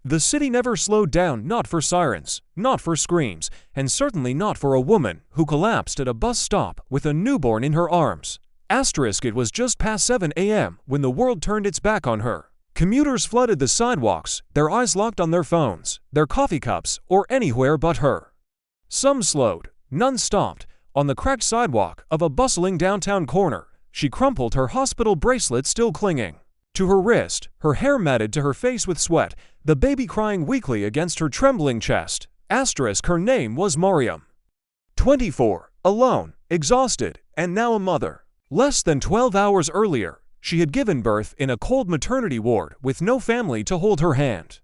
The city never slowed down, not for sirens, not for screams, and certainly not for a woman who collapsed at a bus stop with a newborn in her arms. It was just past 7 a.m. when the world turned its back on her. Commuters flooded the sidewalks, their eyes locked on their phones, their coffee cups, or anywhere but her. Some slowed, none stopped. On the cracked sidewalk of a bustling downtown corner, she crumpled, her hospital bracelet still clinging to her wrist, her hair matted to her face with sweat, the baby crying weakly against her trembling chest. Her name was Mariam. 24, alone, exhausted, and now a mother. Less than 12 hours earlier, she had given birth in a cold maternity ward with no family to hold her hand.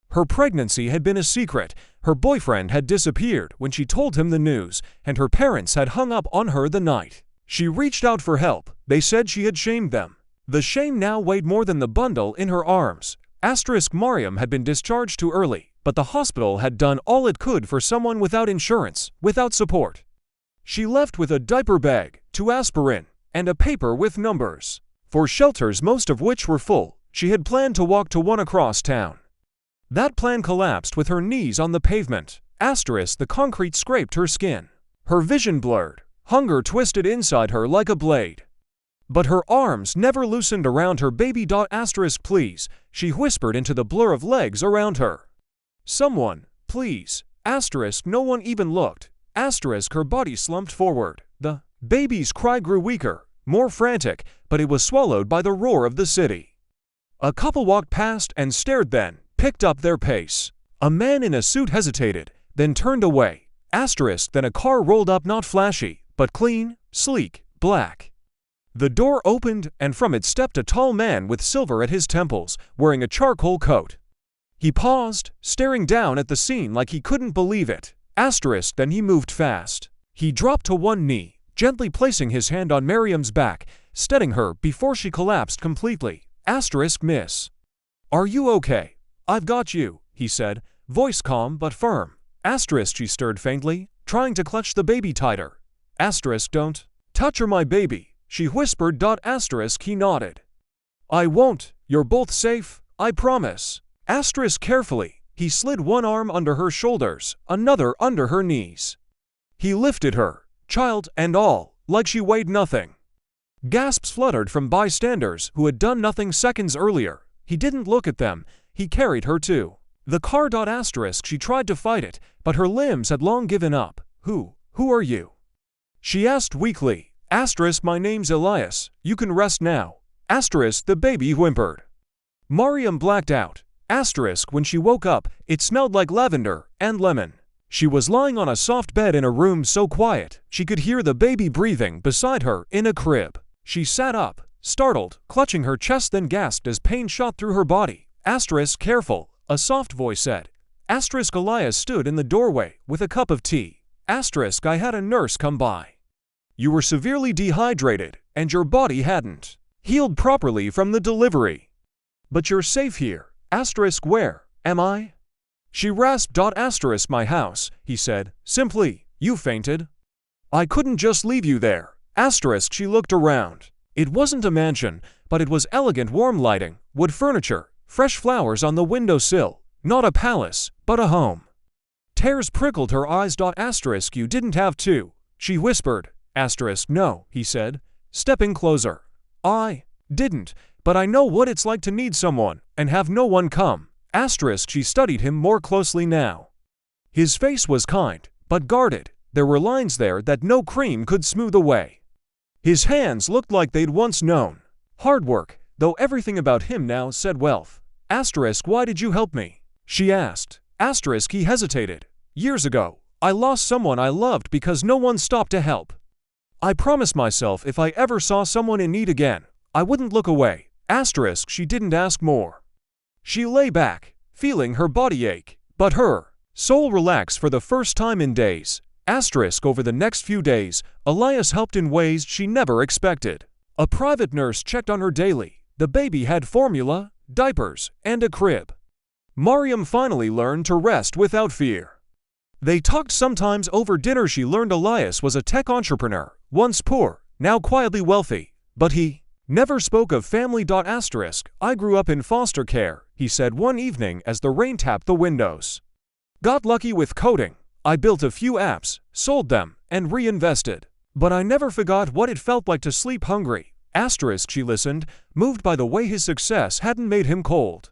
Her pregnancy had been a secret, her boyfriend had disappeared when she told him the news, and her parents had hung up on her the night she reached out for help. They said she had shamed them. The shame now weighed more than the bundle in her arms. Mariam had been discharged too early, but the hospital had done all it could for someone without insurance, without support. She left with a diaper bag, 2 aspirin, and a paper with numbers. For shelters, most of which were full, she had planned to walk to one across town. That plan collapsed with her knees on the pavement. The concrete scraped her skin. Her vision blurred. Hunger twisted inside her like a blade. But her arms never loosened around her baby. Please, she whispered into the blur of legs around her. Someone, please. No one even looked. Her body slumped forward. The baby's cry grew weaker, more frantic, but it was swallowed by the roar of the city. A couple walked past and stared, then picked up their pace. A man in a suit hesitated, then turned away. Then a car rolled up, not flashy, but clean, sleek, black. The door opened, and from it stepped a tall man with silver at his temples, wearing a charcoal coat. He paused, staring down at the scene like he couldn't believe it. Then he moved fast. He dropped to one knee, gently placing his hand on Mariam's back, steadying her before she collapsed completely. Miss. Are you okay? I've got you, he said, voice calm but firm. She stirred faintly, trying to clutch the baby tighter. Don't touch her, my baby, she whispered. He nodded. I won't, you're both safe, I promise. Carefully, he slid one arm under her shoulders, another under her knees. He lifted her, child and all, like she weighed nothing. Gasps fluttered from bystanders who had done nothing seconds earlier. He didn't look at them, he carried her to the car. She tried to fight it, but her limbs had long given up. Who are you? She asked weakly. My name's Elias, you can rest now. The baby whimpered. Mariam blacked out. When she woke up, it smelled like lavender and lemon. She was lying on a soft bed in a room so quiet, she could hear the baby breathing beside her in a crib. She sat up, startled, clutching her chest, then gasped as pain shot through her body. Careful, a soft voice said. Elias stood in the doorway with a cup of tea. I had a nurse come by. You were severely dehydrated, and your body hadn't healed properly from the delivery. But you're safe here. Where am I? She rasped. My house, he said, simply. You fainted. I couldn't just leave you there. She looked around. It wasn't a mansion, but it was elegant, warm lighting, wood furniture, fresh flowers on the windowsill. Not a palace, but a home. Tears prickled her eyes. You didn't have to, she whispered. No, he said, stepping closer. I didn't, but I know what it's like to need someone and have no one come. She studied him more closely now. His face was kind, but guarded. There were lines there that no cream could smooth away. His hands looked like they'd once known hard work, though everything about him now said wealth. Why did you help me? She asked. He hesitated. Years ago, I lost someone I loved because no one stopped to help. I promised myself if I ever saw someone in need again, I wouldn't look away. She didn't ask more. She lay back, feeling her body ache, but her soul relax for the first time in days. Over the next few days, Elias helped in ways she never expected. A private nurse checked on her daily. The baby had formula, diapers, and a crib. Mariam finally learned to rest without fear. They talked sometimes over dinner. She learned Elias was a tech entrepreneur, once poor, now quietly wealthy, but he never spoke of family. I grew up in foster care, he said one evening as the rain tapped the windows. Got lucky with coding. I built a few apps, sold them, and reinvested. But I never forgot what it felt like to sleep hungry. She listened, moved by the way his success hadn't made him cold.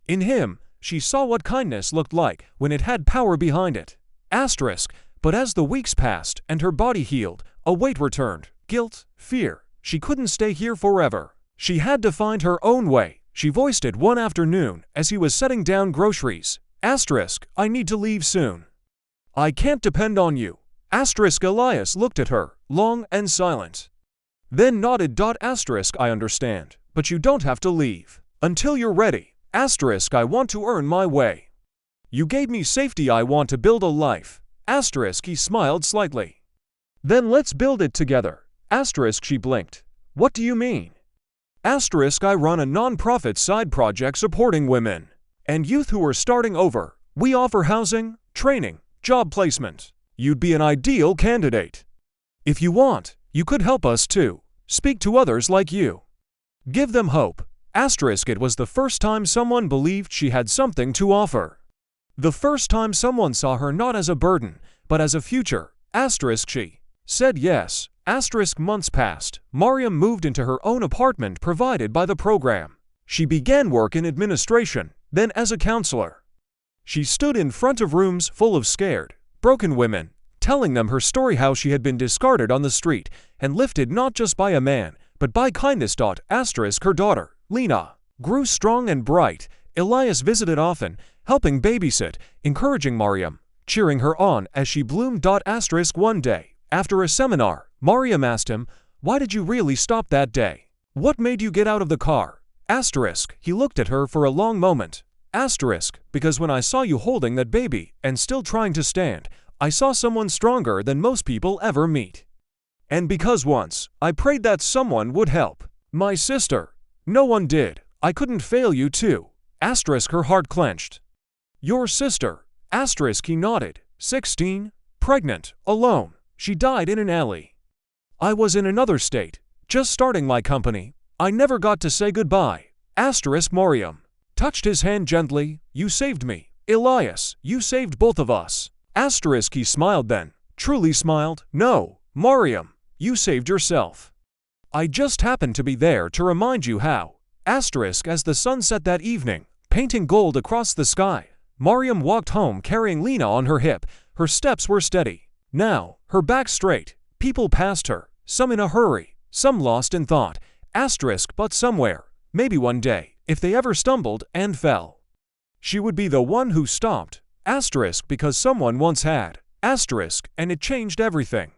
In him, she saw what kindness looked like when it had power behind it. But as the weeks passed and her body healed, a weight returned. Guilt, fear. She couldn't stay here forever. She had to find her own way. She voiced it one afternoon as he was setting down groceries. I need to leave soon. I can't depend on you. Elias looked at her, long and silent. Then nodded. I understand, but you don't have to leave. Until you're ready. I want to earn my way. You gave me safety. I want to build a life. He smiled slightly. Then let's build it together. She blinked. What do you mean? I run a non-profit side project supporting women and youth who are starting over. We offer housing, training, job placement. You'd be an ideal candidate. If you want, you could help us too. Speak to others like you. Give them hope. It was the first time someone believed she had something to offer. The first time someone saw her not as a burden, but as a future. She said yes. Months passed. Mariam moved into her own apartment provided by the program. She began work in administration, then as a counselor. She stood in front of rooms full of scared, broken women, telling them her story, how she had been discarded on the street and lifted not just by a man, but by kindness. Her daughter, Lena, grew strong and bright. Elias visited often, helping babysit, encouraging Mariam, cheering her on as she bloomed. One day, after a seminar, Mariam asked him, "Why did you really stop that day? What made you get out of the car?" He looked at her for a long moment. Because when I saw you holding that baby and still trying to stand, I saw someone stronger than most people ever meet. And because once, I prayed that someone would help. My sister. No one did. I couldn't fail you too. Her heart clenched. Your sister. He nodded. 16. Pregnant. Alone. She died in an alley. I was in another state, just starting my company. I never got to say goodbye. Mariam touched his hand gently. You saved me. Elias, you saved both of us. He smiled then. Truly smiled. No, Mariam, you saved yourself. I just happened to be there to remind you how. As the sun set that evening, painting gold across the sky, Mariam walked home carrying Lena on her hip. Her steps were steady. Now, her back straight. People passed her, some in a hurry, some lost in thought. But somewhere, maybe one day, if they ever stumbled and fell, she would be the one who stopped. Because someone once had. And it changed everything.